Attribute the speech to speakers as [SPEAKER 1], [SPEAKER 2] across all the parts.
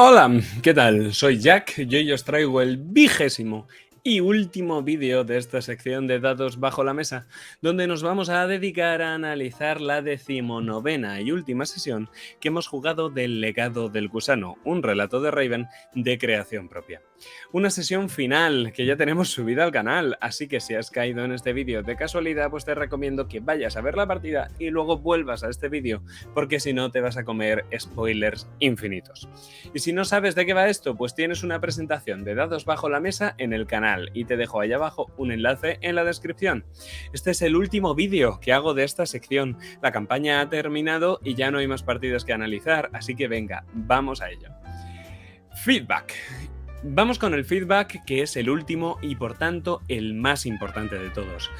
[SPEAKER 1] Hola, ¿qué tal? Soy Jack y hoy os traigo el 20º y último vídeo de esta sección de dados bajo la mesa, donde nos vamos a dedicar a analizar la 19ª y última sesión que hemos jugado del Legado del Gusano, un relato de Raven de creación propia. Una sesión final que ya tenemos subida al canal, así que si has caído en este vídeo de casualidad, pues te recomiendo que vayas a ver la partida y luego vuelvas a este vídeo, porque si no te vas a comer spoilers infinitos. Y si no sabes de qué va esto, pues tienes una presentación de dados bajo la mesa en el canal y te dejo ahí abajo un enlace en la descripción. Este es el último vídeo que hago de esta sección. La campaña ha terminado y ya no hay más partidas que analizar, así que venga, vamos a ello. Feedback. Vamos con el feedback, que es el último y por tanto el más importante de todos.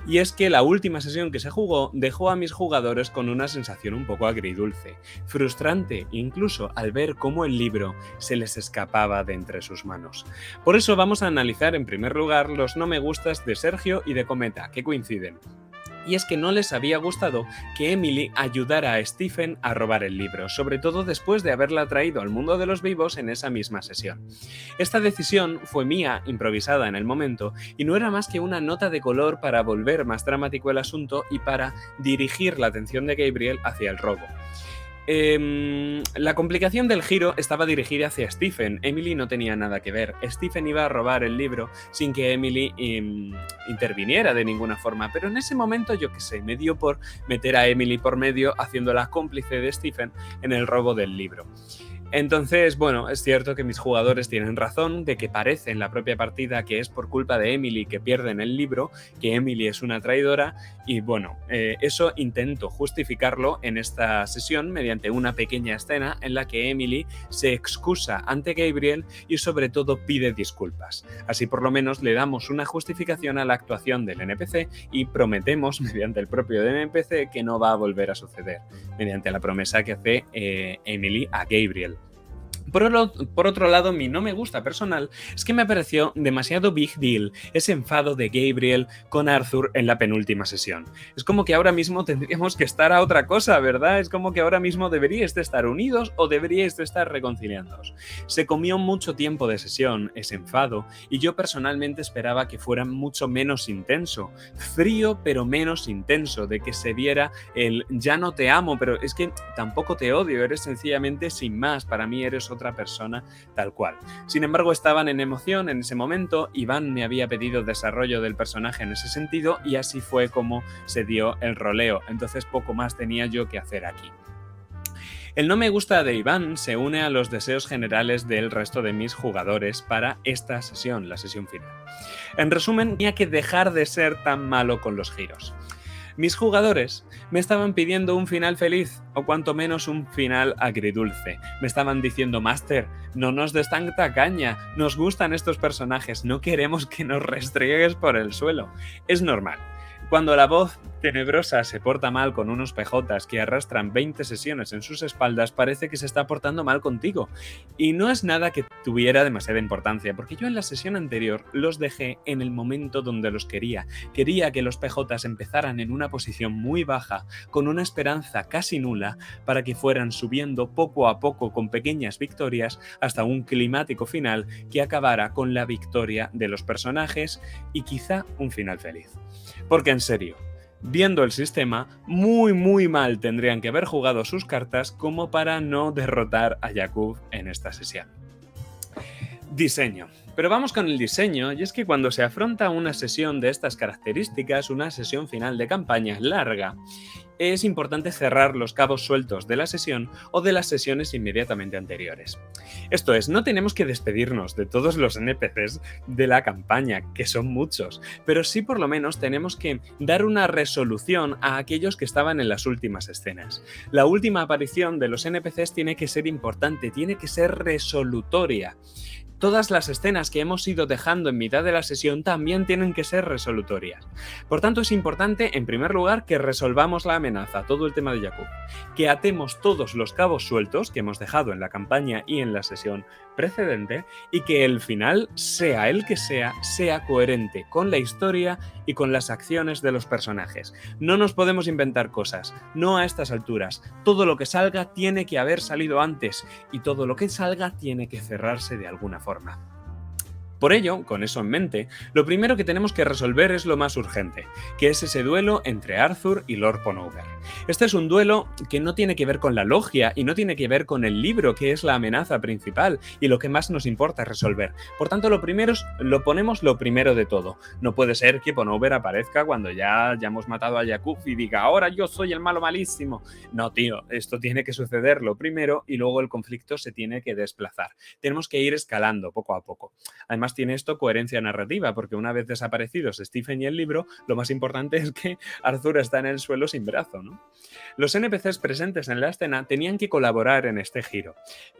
[SPEAKER 1] Y es que la última sesión que se jugó dejó a mis jugadores con una sensación un poco agridulce, frustrante incluso al ver cómo el libro se les escapaba de entre sus manos. Por eso vamos a analizar en primer lugar los no me gustas de Sergio y de Cometa, que coinciden. Y es que no les había gustado que Emily ayudara a Stephen a robar el libro, sobre todo después de haberla traído al mundo de los vivos en esa misma sesión. Esta decisión fue mía, improvisada en el momento, y no era más que una nota de color para volver más dramático el asunto y para dirigir la atención de Gabriel hacia el robo. La complicación del giro estaba dirigida hacia Stephen. Emily no tenía nada que ver. Stephen iba a robar el libro sin que Emily interviniera de ninguna forma, pero en ese momento, yo qué sé, me dio por meter a Emily por medio, haciéndola cómplice de Stephen en el robo del libro. Entonces, bueno, es cierto que mis jugadores tienen razón de que parece en la propia partida que es por culpa de Emily que pierden el libro, que Emily es una traidora, y bueno, eso intento justificarlo en esta sesión mediante una pequeña escena en la que Emily se excusa ante Gabriel y sobre todo pide disculpas. Así por lo menos le damos una justificación a la actuación del NPC y prometemos mediante el propio NPC que no va a volver a suceder, mediante la promesa que hace Emily a Gabriel. Por otro lado, mi no me gusta personal es que me pareció demasiado big deal ese enfado de Gabriel con Arthur en la penúltima sesión. Es como que ahora mismo tendríamos que estar a otra cosa, ¿verdad? Es como que ahora mismo deberíais de estar unidos o deberíais de estar reconciliándoos. Se comió mucho tiempo de sesión ese enfado y yo personalmente esperaba que fuera mucho menos intenso. Frío pero menos intenso, de que se viera el ya no te amo, pero es que tampoco te odio, eres sencillamente sin más, para mí eres otra persona tal cual. Sin embargo, estaban en emoción en ese momento, Iván me había pedido desarrollo del personaje en ese sentido y así fue como se dio el roleo, entonces poco más tenía yo que hacer aquí. El no me gusta de Iván se une a los deseos generales del resto de mis jugadores para esta sesión, la sesión final. En resumen, tenía que dejar de ser tan malo con los giros. Mis jugadores me estaban pidiendo un final feliz, o cuanto menos un final agridulce. Me estaban diciendo, Master, no nos des tanta caña, nos gustan estos personajes, no queremos que nos restriegues por el suelo. Es normal. Cuando la voz tenebrosa se porta mal con unos PJs que arrastran 20 sesiones en sus espaldas, parece que se está portando mal contigo. Y no es nada que tuviera demasiada importancia, porque yo en la sesión anterior los dejé en el momento donde los quería. Quería que los PJs empezaran en una posición muy baja, con una esperanza casi nula, para que fueran subiendo poco a poco con pequeñas victorias hasta un climático final que acabara con la victoria de los personajes y quizá un final feliz. Porque en serio, viendo el sistema, muy mal tendrían que haber jugado sus cartas como para no derrotar a Jakub en esta sesión. Diseño. Pero vamos con el diseño, y es que cuando se afronta una sesión de estas características, una sesión final de campaña larga, es importante cerrar los cabos sueltos de la sesión o de las sesiones inmediatamente anteriores. Esto es, no tenemos que despedirnos de todos los NPCs de la campaña, que son muchos, pero sí por lo menos tenemos que dar una resolución a aquellos que estaban en las últimas escenas. La última aparición de los NPCs tiene que ser importante, tiene que ser resolutoria. Todas las escenas que hemos ido dejando en mitad de la sesión también tienen que ser resolutorias. Por tanto, es importante, en primer lugar, que resolvamos la amenaza, todo el tema de Jakub, que atemos todos los cabos sueltos que hemos dejado en la campaña y en la sesión precedente y que el final, sea el que sea coherente con la historia y con las acciones de los personajes. No nos podemos inventar cosas, no a estas alturas. Todo lo que salga tiene que haber salido antes y todo lo que salga tiene que cerrarse de alguna forma. Por ello, con eso en mente, lo primero que tenemos que resolver es lo más urgente, que es ese duelo entre Arthur y Lord Ponover. Este es un duelo que no tiene que ver con la logia y no tiene que ver con el libro, que es la amenaza principal y lo que más nos importa resolver. Por tanto, lo ponemos lo primero de todo. No puede ser que Ponover aparezca cuando ya hemos matado a Yakub y diga, ahora yo soy el malo malísimo. No, tío, esto tiene que suceder lo primero y luego el conflicto se tiene que desplazar. Tenemos que ir escalando poco a poco. Además, tiene esto coherencia narrativa, porque una vez desaparecidos Stephen y el libro, lo más importante es que Arthur está en el suelo sin brazo, ¿no? Los NPCs presentes en la escena tenían que colaborar en este giro,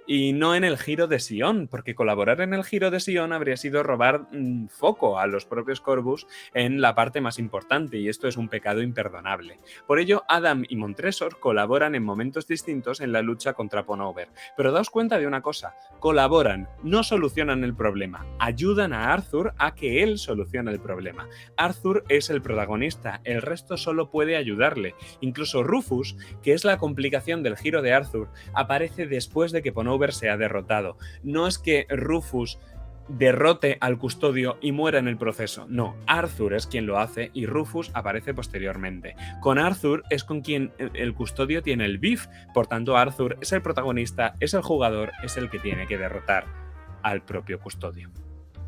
[SPEAKER 1] y no en el giro de Sion, porque colaborar en el giro de Sion habría sido robar foco a los propios Corvus en la parte más importante, y esto es un pecado imperdonable. Por ello, Adam y Montresor colaboran en momentos distintos en la lucha contra Ponover, pero daos cuenta de una cosa, colaboran, no solucionan el problema, ayudan a Arthur a que él solucione el problema. Arthur es el protagonista, el resto solo puede ayudarle. Incluso Rufus, que es la complicación del giro de Arthur, aparece después de que Ponover sea derrotado. No es que Rufus derrote al custodio y muera en el proceso. No, Arthur es quien lo hace y Rufus aparece posteriormente. Con Arthur es con quien el custodio tiene el beef, por tanto Arthur es el protagonista, es el jugador, es el que tiene que derrotar al propio custodio.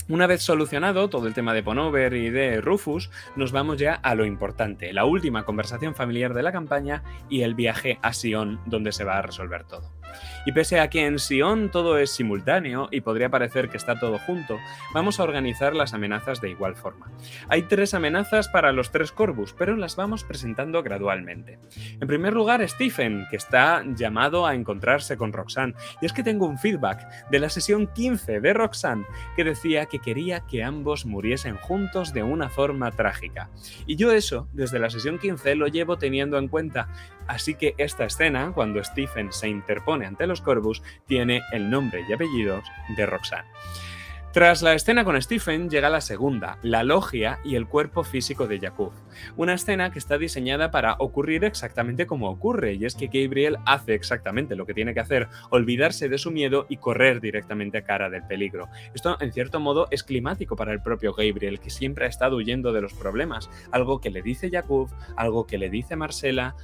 [SPEAKER 1] Una vez solucionado todo el tema de Ponover y de Rufus, nos vamos ya a lo importante, la última conversación familiar de la campaña y el viaje a Sion, donde se va a resolver todo. Y pese a que en Sion todo es simultáneo y podría parecer que está todo junto, vamos a organizar las amenazas de igual forma. Hay 3 amenazas para los 3 Corvus, pero las vamos presentando gradualmente. En primer lugar, Stephen, que está llamado a encontrarse con Roxanne, y es que tengo un feedback de la sesión 15 de Roxanne que decía que quería que ambos muriesen juntos de una forma trágica. Y yo eso, desde la sesión 15, lo llevo teniendo en cuenta, así que esta escena, cuando Stephen se interpone ante los Corvus, tiene el nombre y apellidos de Roxanne. Tras la escena con Stephen llega la segunda, la logia y el cuerpo físico de Yakub. Una escena que está diseñada para ocurrir exactamente como ocurre, y es que Gabriel hace exactamente lo que tiene que hacer, olvidarse de su miedo y correr directamente a cara del peligro. Esto, en cierto modo, es climático para el propio Gabriel, que siempre ha estado huyendo de los problemas, algo que le dice Yakub, algo que le dice Marcella.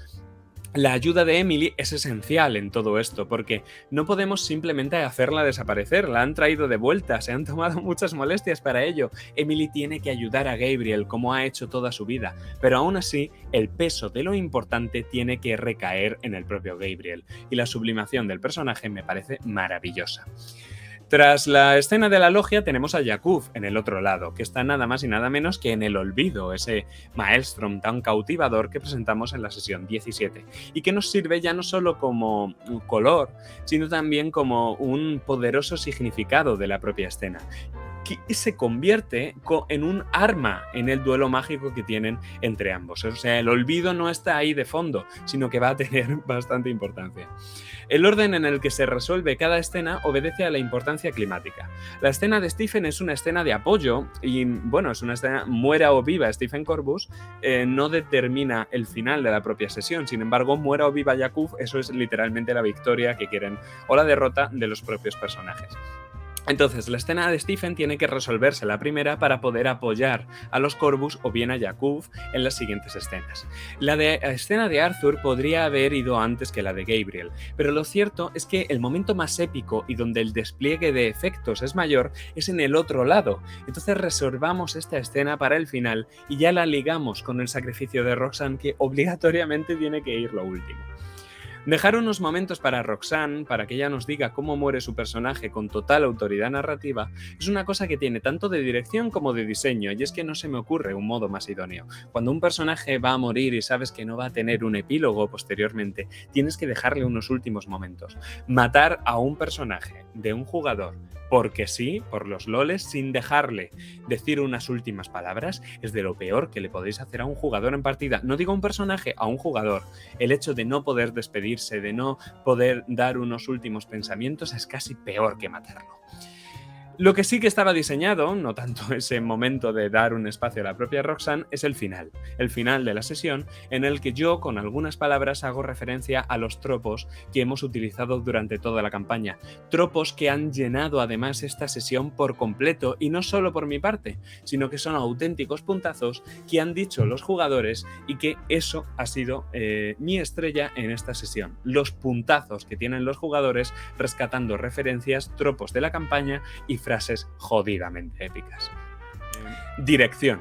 [SPEAKER 1] La ayuda de Emily es esencial en todo esto, porque no podemos simplemente hacerla desaparecer, la han traído de vuelta, se han tomado muchas molestias para ello. Emily tiene que ayudar a Gabriel, como ha hecho toda su vida, pero aún así, el peso de lo importante tiene que recaer en el propio Gabriel, y la sublimación del personaje me parece maravillosa. Tras la escena de la logia tenemos a Yakub en el otro lado, que está nada más y nada menos que en el olvido, ese maelstrom tan cautivador que presentamos en la sesión 17, y que nos sirve ya no solo como un color, sino también como un poderoso significado de la propia escena, que se convierte en un arma en el duelo mágico que tienen entre ambos. O sea, el olvido no está ahí de fondo, sino que va a tener bastante importancia. El orden en el que se resuelve cada escena obedece a la importancia climática. La escena de Stephen es una escena de apoyo y, bueno, es una escena muera o viva Stephen Corvus, no determina el final de la propia sesión. Sin embargo, muera o viva Yakub, eso es literalmente la victoria que quieren o la derrota de los propios personajes. Entonces, la escena de Stephen tiene que resolverse la primera para poder apoyar a los Corvus o bien a Yakub en las siguientes escenas. La escena de Arthur podría haber ido antes que la de Gabriel, pero lo cierto es que el momento más épico y donde el despliegue de efectos es mayor es en el otro lado. Entonces reservamos esta escena para el final y ya la ligamos con el sacrificio de Roxanne, que obligatoriamente tiene que ir lo último. Dejar unos momentos para Roxanne, para que ella nos diga cómo muere su personaje con total autoridad narrativa, es una cosa que tiene tanto de dirección como de diseño, y es que no se me ocurre un modo más idóneo. Cuando un personaje va a morir y sabes que no va a tener un epílogo posteriormente, tienes que dejarle unos últimos momentos. Matar a un personaje de un jugador porque sí, por los loles, sin dejarle decir unas últimas palabras, es de lo peor que le podéis hacer a un jugador en partida. No digo a un personaje, a un jugador. El hecho de no poder despedirse irse, de no poder dar unos últimos pensamientos, es casi peor que matarlo. Lo que sí que estaba diseñado, no tanto ese momento de dar un espacio a la propia Roxanne, es el final de la sesión, en el que yo con algunas palabras hago referencia a los tropos que hemos utilizado durante toda la campaña. Tropos que han llenado además esta sesión por completo, y no solo por mi parte, sino que son auténticos puntazos que han dicho los jugadores, y que eso ha sido mi estrella en esta sesión. Los puntazos que tienen los jugadores rescatando referencias, tropos de la campaña y frases jodidamente épicas. Dirección.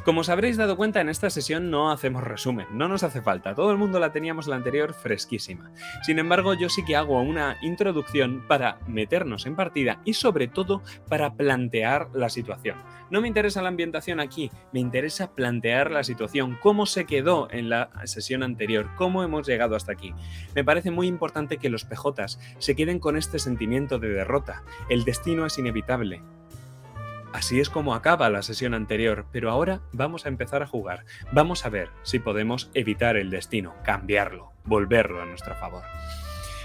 [SPEAKER 1] Como os habréis dado cuenta, en esta sesión no hacemos resumen, no nos hace falta, todo el mundo la teníamos la anterior fresquísima. Sin embargo, yo sí que hago una introducción para meternos en partida y sobre todo para plantear la situación. No me interesa la ambientación aquí, me interesa plantear la situación, cómo se quedó en la sesión anterior, cómo hemos llegado hasta aquí. Me parece muy importante que los PJs se queden con este sentimiento de derrota, el destino es inevitable. Así es como acaba la sesión anterior, pero ahora vamos a empezar a jugar. Vamos a ver si podemos evitar el destino, cambiarlo, volverlo a nuestro favor.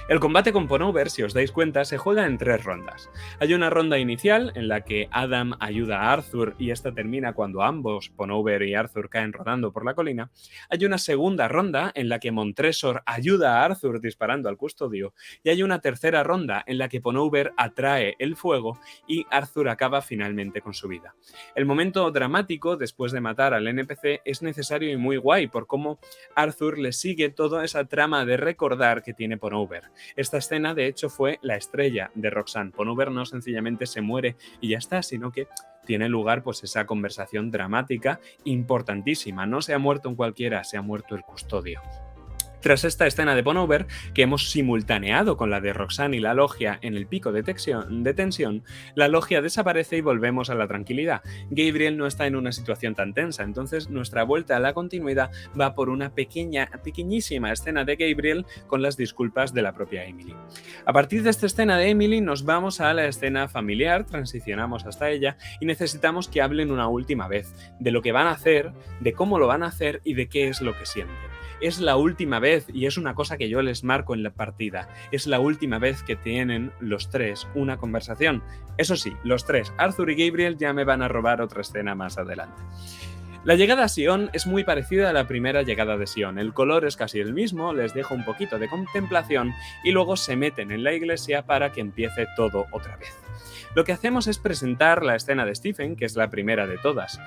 [SPEAKER 1] El combate con Ponover, si os dais cuenta, se juega en 3 rondas. Hay una ronda inicial en la que Adam ayuda a Arthur y esta termina cuando ambos, Ponover y Arthur, caen rodando por la colina. Hay una segunda ronda en la que Montresor ayuda a Arthur disparando al custodio. Y hay una tercera ronda en la que Ponover atrae el fuego y Arthur acaba finalmente con su vida. El momento dramático, después de matar al NPC, es necesario y muy guay por cómo Arthur le sigue toda esa trama de recordar que tiene Ponover. Esta escena, de hecho, fue la estrella de Roxanne. Ponover no sencillamente se muere y ya está, sino que tiene lugar pues esa conversación dramática importantísima. No se ha muerto un cualquiera, se ha muerto el custodio. Tras esta escena de Ponover, que hemos simultaneado con la de Roxanne y la logia en el pico de tensión, la logia desaparece y volvemos a la tranquilidad. Gabriel no está en una situación tan tensa, entonces nuestra vuelta a la continuidad va por una pequeñísima escena de Gabriel con las disculpas de la propia Emily. A partir de esta escena de Emily nos vamos a la escena familiar, transicionamos hasta ella y necesitamos que hablen una última vez de lo que van a hacer, de cómo lo van a hacer y de qué es lo que sienten. Es la última vez, y es una cosa que yo les marco en la partida, es la última vez que tienen los 3 una conversación. Eso sí, los 3, Arthur y Gabriel, ya me van a robar otra escena más adelante. La llegada a Sion es muy parecida a la primera llegada de Sion. El color es casi el mismo, les dejo un poquito de contemplación y luego se meten en la iglesia para que empiece todo otra vez. Lo que hacemos es presentar la escena de Stephen, que es la primera de todas.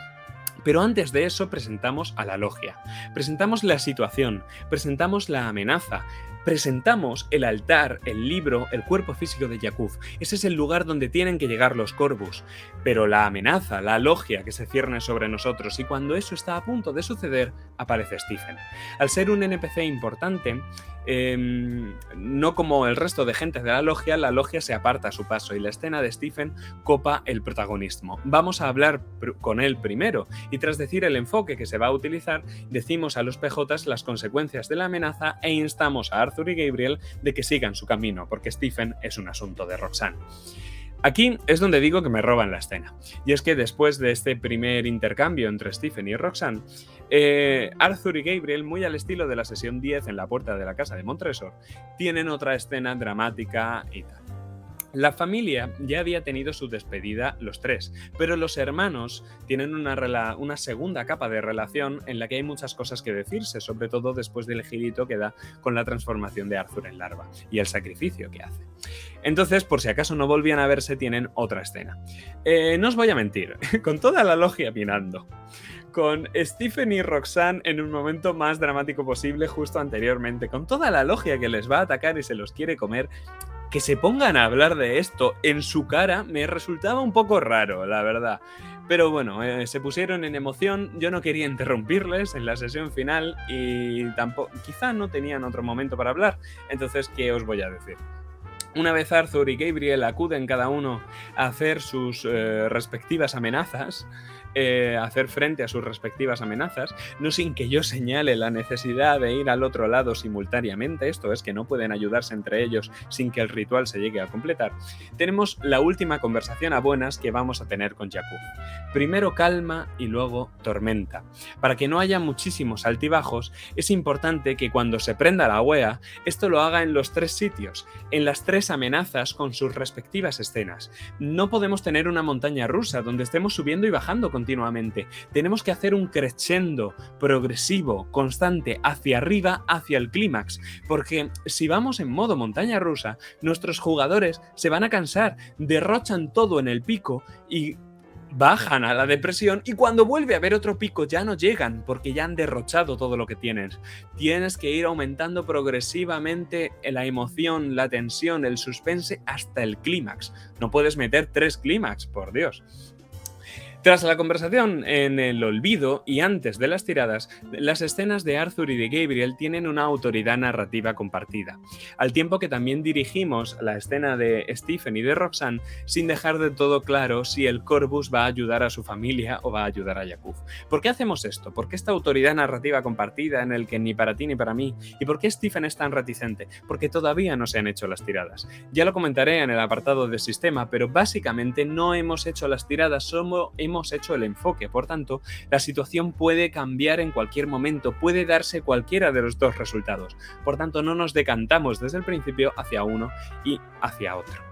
[SPEAKER 1] Pero antes de eso presentamos a la logia, presentamos la situación, presentamos la amenaza, presentamos el altar, el libro, el cuerpo físico de Yakuf. Ese es el lugar donde tienen que llegar los Corvus. Pero la amenaza, la logia que se cierne sobre nosotros, y cuando eso está a punto de suceder, aparece Stephen. Al ser un NPC importante, no como el resto de gente de la logia se aparta a su paso y la escena de Stephen copa el protagonismo. Vamos a hablar con él primero y tras decir el enfoque que se va a utilizar, decimos a los PJs las consecuencias de la amenaza e instamos a Arthur y Gabriel de que sigan su camino, porque Stephen es un asunto de Roxanne. Aquí es donde digo que me roban la escena. Y es que después de este primer intercambio entre Stephen y Roxanne, Arthur y Gabriel, muy al estilo de la sesión 10 en la puerta de la casa de Montresor, tienen otra escena dramática y tal. La familia ya había tenido su despedida los 3, pero los hermanos tienen una segunda capa de relación en la que hay muchas cosas que decirse, sobre todo después del girito que da con la transformación de Arthur en larva y el sacrificio que hace. Entonces, por si acaso no volvían a verse, tienen otra escena. No os voy a mentir, con toda la logia mirando, con Stephen y Roxanne en un momento más dramático posible justo anteriormente, con toda la logia que les va a atacar y se los quiere comer, que se pongan a hablar de esto en su cara me resultaba un poco raro, la verdad. Pero bueno, se pusieron en emoción, yo no quería interrumpirles en la sesión final y tampoco, quizá no tenían otro momento para hablar, entonces, ¿qué os voy a decir? Una vez Arthur y Gabriel acuden cada uno a hacer sus respectivas amenazas, hacer frente a sus respectivas amenazas, no sin que yo señale la necesidad de ir al otro lado simultáneamente, esto es que no pueden ayudarse entre ellos sin que el ritual se llegue a completar, tenemos la última conversación a buenas que vamos a tener con Yakub. Primero calma y luego tormenta. Para que no haya muchísimos altibajos, es importante que cuando se prenda la wea, esto lo haga en los 3 sitios, en las 3 amenazas con sus respectivas escenas. No podemos tener una montaña rusa donde estemos subiendo y bajando continuamente. Tenemos que hacer un crescendo progresivo, constante, hacia arriba, hacia el clímax, porque si vamos en modo montaña rusa, nuestros jugadores se van a cansar, derrochan todo en el pico y bajan a la depresión, y cuando vuelve a haber otro pico ya no llegan porque ya han derrochado todo lo que tienes. Tienes que ir aumentando progresivamente la emoción, la tensión, el suspense hasta el clímax. No puedes meter 3 clímax, por Dios. Tras la conversación en el olvido y antes de las tiradas, las escenas de Arthur y de Gabriel tienen una autoridad narrativa compartida, al tiempo que también dirigimos la escena de Stephen y de Roxanne sin dejar de todo claro si el Corvus va a ayudar a su familia o va a ayudar a Yakub. ¿Por qué hacemos esto? ¿Por qué esta autoridad narrativa compartida en el que ni para ti ni para mí? ¿Y por qué Stephen es tan reticente? Porque todavía no se han hecho las tiradas. Ya lo comentaré en el apartado de sistema, pero básicamente no hemos hecho las tiradas, solo hemos hecho el enfoque. Por tanto, la situación puede cambiar en cualquier momento, puede darse cualquiera de los 2 resultados. Por tanto, no nos decantamos desde el principio hacia uno y hacia otro.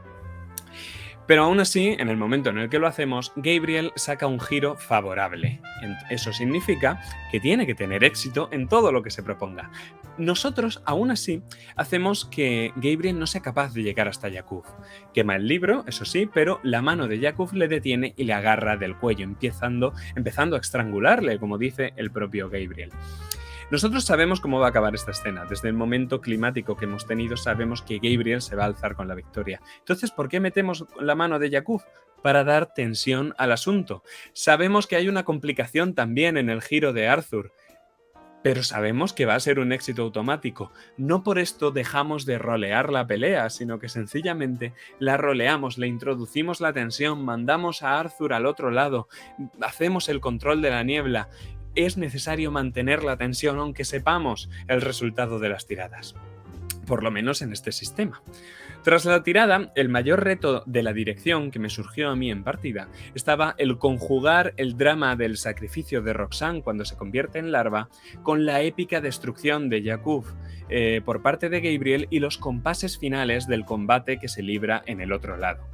[SPEAKER 1] Pero aún así, en el momento en el que lo hacemos, Gabriel saca un giro favorable. Eso significa que tiene que tener éxito en todo lo que se proponga. Nosotros, aún así, hacemos que Gabriel no sea capaz de llegar hasta Yakub. Quema el libro, eso sí, pero la mano de Yakub le detiene y le agarra del cuello, empezando a estrangularle, como dice el propio Gabriel. Nosotros sabemos cómo va a acabar esta escena. Desde el momento climático que hemos tenido sabemos que Gabriel se va a alzar con la victoria. Entonces, ¿por qué metemos la mano de Yakub? Para dar tensión al asunto. Sabemos que hay una complicación también en el giro de Arthur, pero sabemos que va a ser un éxito automático. No por esto dejamos de rolear la pelea, sino que sencillamente la roleamos, le introducimos la tensión, mandamos a Arthur al otro lado, hacemos el control de la niebla. Es necesario mantener la tensión aunque sepamos el resultado de las tiradas, por lo menos en este sistema. Tras la tirada, el mayor reto de la dirección que me surgió a mí en partida estaba el conjugar el drama del sacrificio de Roxanne cuando se convierte en larva con la épica destrucción de Yakub por parte de Gabriel y los compases finales del combate que se libra en el otro lado.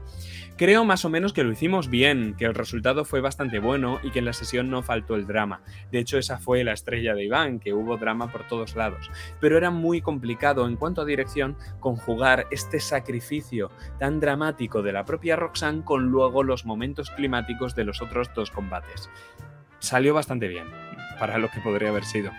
[SPEAKER 1] Creo más o menos que lo hicimos bien, que el resultado fue bastante bueno y que en la sesión no faltó el drama. De hecho, esa fue la estrella de Iván, que hubo drama por todos lados. Pero era muy complicado en cuanto a dirección conjugar este sacrificio tan dramático de la propia Roxanne con luego los momentos climáticos de los otros 2 combates. Salió bastante bien, para lo que podría haber sido.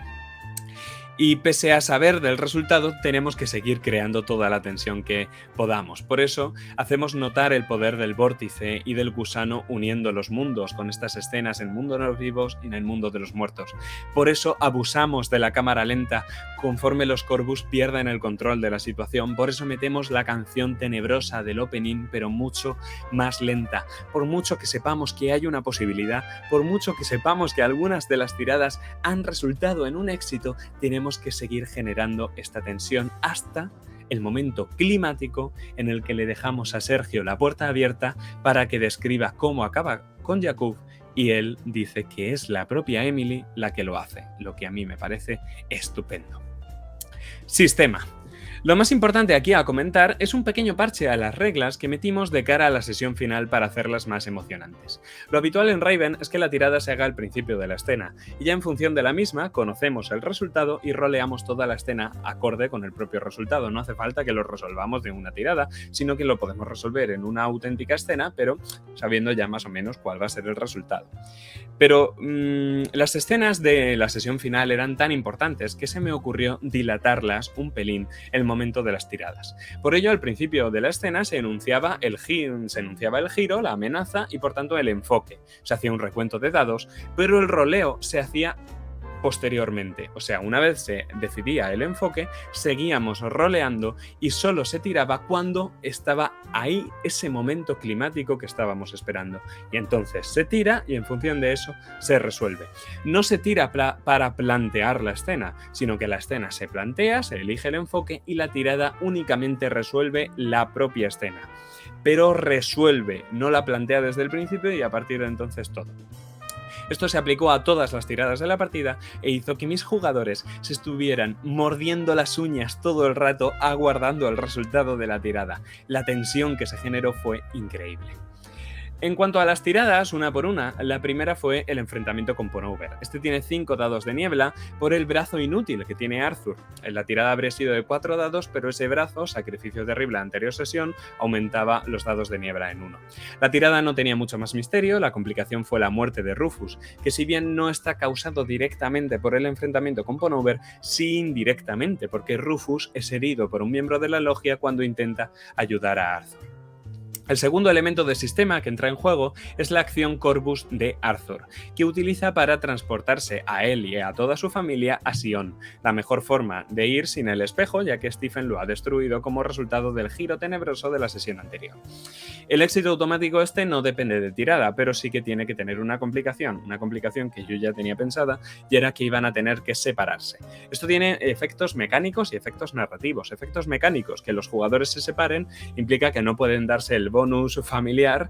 [SPEAKER 1] Y pese a saber del resultado, tenemos que seguir creando toda la tensión que podamos. Por eso, hacemos notar el poder del vórtice y del gusano uniendo los mundos con estas escenas en el mundo de los vivos y en el mundo de los muertos. Por eso, abusamos de la cámara lenta conforme los Corvus pierden el control de la situación. Por eso metemos la canción tenebrosa del opening, pero mucho más lenta. Por mucho que sepamos que hay una posibilidad, por mucho que sepamos que algunas de las tiradas han resultado en un éxito, tenemos que seguir generando esta tensión hasta el momento climático en el que le dejamos a Sergio la puerta abierta para que describa cómo acaba con Yakub y él dice que es la propia Emily la que lo hace, lo que a mí me parece estupendo. Sistema. Lo más importante aquí a comentar es un pequeño parche a las reglas que metimos de cara a la sesión final para hacerlas más emocionantes. Lo habitual en Raven es que la tirada se haga al principio de la escena, y ya en función de la misma conocemos el resultado y roleamos toda la escena acorde con el propio resultado. No hace falta que lo resolvamos de una tirada, sino que lo podemos resolver en una auténtica escena, pero sabiendo ya más o menos cuál va a ser el resultado. Pero las escenas de la sesión final eran tan importantes que se me ocurrió dilatarlas un pelín el momento de las tiradas. Por ello, al principio de la escena se enunciaba el giro, la amenaza y por tanto el enfoque. Se hacía un recuento de dados, pero el roleo se hacía posteriormente. O sea, una vez se decidía el enfoque, seguíamos roleando y solo se tiraba cuando estaba ahí ese momento climático que estábamos esperando. Y entonces se tira y en función de eso se resuelve. No se tira para plantear la escena, sino que la escena se plantea, se elige el enfoque y la tirada únicamente resuelve la propia escena. Pero resuelve, no la plantea desde el principio y a partir de entonces todo. Esto se aplicó a todas las tiradas de la partida e hizo que mis jugadores se estuvieran mordiendo las uñas todo el rato aguardando el resultado de la tirada. La tensión que se generó fue increíble. En cuanto a las tiradas, una por una, la primera fue el enfrentamiento con Ponover. Este tiene 5 dados de niebla por el brazo inútil que tiene Arthur. En la tirada habría sido de 4 dados, pero ese brazo, sacrificio terrible la anterior sesión, aumentaba los dados de niebla en 1. La tirada no tenía mucho más misterio, la complicación fue la muerte de Rufus, que si bien no está causado directamente por el enfrentamiento con Ponover, sí indirectamente, porque Rufus es herido por un miembro de la logia cuando intenta ayudar a Arthur. El segundo elemento del sistema que entra en juego es la acción Corvus de Arthur, que utiliza para transportarse a él y a toda su familia a Sion, la mejor forma de ir sin el espejo, ya que Stephen lo ha destruido como resultado del giro tenebroso de la sesión anterior. El éxito automático este no depende de tirada, pero sí que tiene que tener una complicación que yo ya tenía pensada, y era que iban a tener que separarse. Esto tiene efectos mecánicos y efectos narrativos. Efectos mecánicos, que los jugadores se separen, implica que no pueden darse el bonus familiar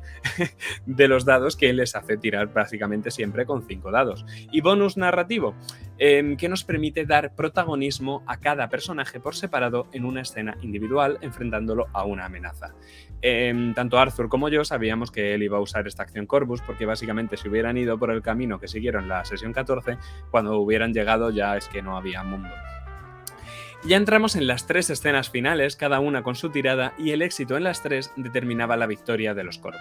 [SPEAKER 1] de los dados que les hace tirar básicamente siempre con 5 dados. Y bonus narrativo, que nos permite dar protagonismo a cada personaje por separado en una escena individual, enfrentándolo a una amenaza. Tanto Arthur como yo sabíamos que él iba a usar esta acción Corvus, porque básicamente si hubieran ido por el camino que siguieron la sesión 14, cuando hubieran llegado ya es que no había mundo. Ya entramos en las 3 escenas finales, cada una con su tirada, y el éxito en las 3 determinaba la victoria de los Corvus.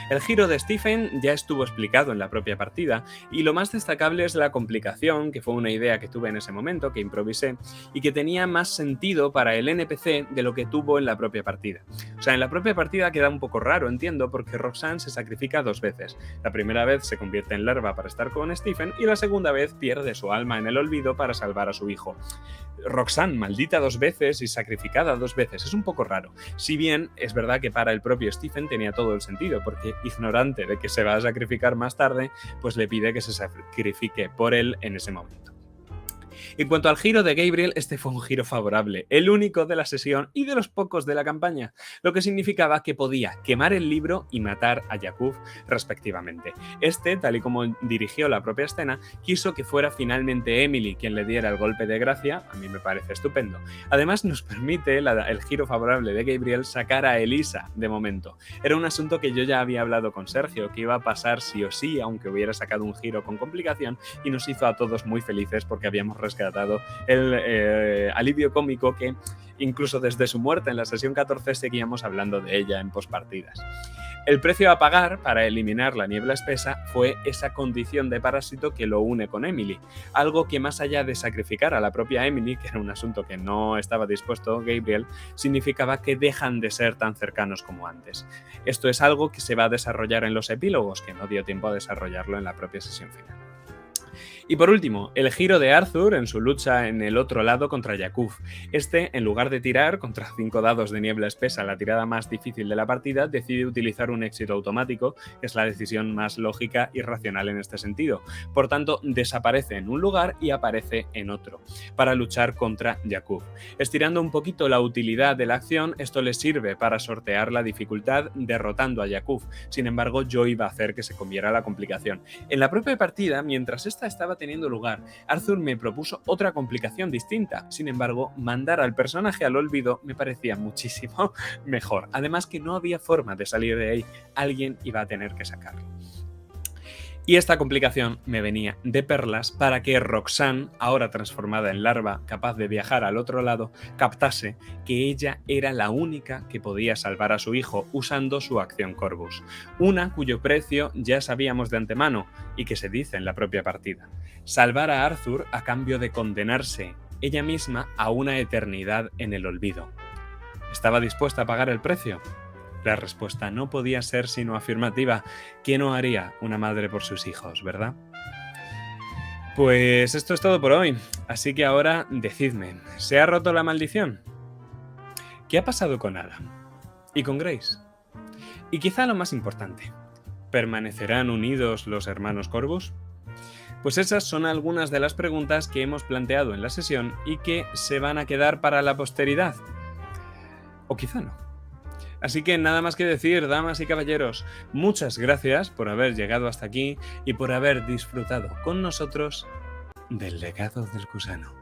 [SPEAKER 1] El giro de Stephen ya estuvo explicado en la propia partida, y lo más destacable es la complicación, que fue una idea que tuve en ese momento, que improvisé, y que tenía más sentido para el NPC de lo que tuvo en la propia partida. O sea, en la propia partida queda un poco raro, entiendo, porque Roxanne se sacrifica 2 veces. La primera vez se convierte en larva para estar con Stephen, y la segunda vez pierde su alma en el olvido para salvar a su hijo. Roxanne maldita 2 veces y sacrificada 2 veces. Es un poco raro. Si bien es verdad que para el propio Stephen tenía todo el sentido, porque ignorante de que se va a sacrificar más tarde, pues le pide que se sacrifique por él en ese momento. En cuanto al giro de Gabriel, este fue un giro favorable, el único de la sesión y de los pocos de la campaña, lo que significaba que podía quemar el libro y matar a Yakub respectivamente. Este, tal y como dirigió la propia escena, quiso que fuera finalmente Emily quien le diera el golpe de gracia, a mí me parece estupendo. Además nos permite el giro favorable de Gabriel sacar a Elisa de momento. Era un asunto que yo ya había hablado con Sergio, que iba a pasar sí o sí, aunque hubiera sacado un giro con complicación, y nos hizo a todos muy felices porque habíamos rescatado el alivio cómico que incluso desde su muerte en la sesión 14 seguíamos hablando de ella en postpartidas. El precio a pagar para eliminar la niebla espesa fue esa condición de parásito que lo une con Emily, algo que más allá de sacrificar a la propia Emily, que era un asunto que no estaba dispuesto Gabriel, significaba que dejan de ser tan cercanos como antes. Esto es algo que se va a desarrollar en los epílogos, que no dio tiempo a desarrollarlo en la propia sesión final. Y por último, el giro de Arthur en su lucha en el otro lado contra Yakub. Este, en lugar de tirar contra 5 dados de niebla espesa, la tirada más difícil de la partida, decide utilizar un éxito automático, que es la decisión más lógica y racional en este sentido. Por tanto, desaparece en un lugar y aparece en otro, para luchar contra Yakub. Estirando un poquito la utilidad de la acción, esto le sirve para sortear la dificultad derrotando a Yakub. Sin embargo, yo iba a hacer que se comiera la complicación. En la propia partida, mientras esta estaba teniendo lugar, Arthur me propuso otra complicación distinta. Sin embargo, mandar al personaje al olvido me parecía muchísimo mejor. Además que no había forma de salir de ahí. Alguien iba a tener que sacarlo. Y esta complicación me venía de perlas para que Roxanne, ahora transformada en larva, capaz de viajar al otro lado, captase que ella era la única que podía salvar a su hijo usando su acción Corvus. Una cuyo precio ya sabíamos de antemano y que se dice en la propia partida. Salvar a Arthur a cambio de condenarse ella misma a una eternidad en el olvido. ¿Estaba dispuesta a pagar el precio? La respuesta no podía ser sino afirmativa. ¿Qué no haría una madre por sus hijos, verdad? Pues esto es todo por hoy, así que ahora decidme, ¿se ha roto la maldición? ¿Qué ha pasado con Adam? ¿Y con Grace? Y quizá lo más importante, ¿permanecerán unidos los hermanos Corvus? Pues esas son algunas de las preguntas que hemos planteado en la sesión y que se van a quedar para la posteridad. O quizá no. Así que nada más que decir, damas y caballeros, muchas gracias por haber llegado hasta aquí y por haber disfrutado con nosotros del legado del gusano.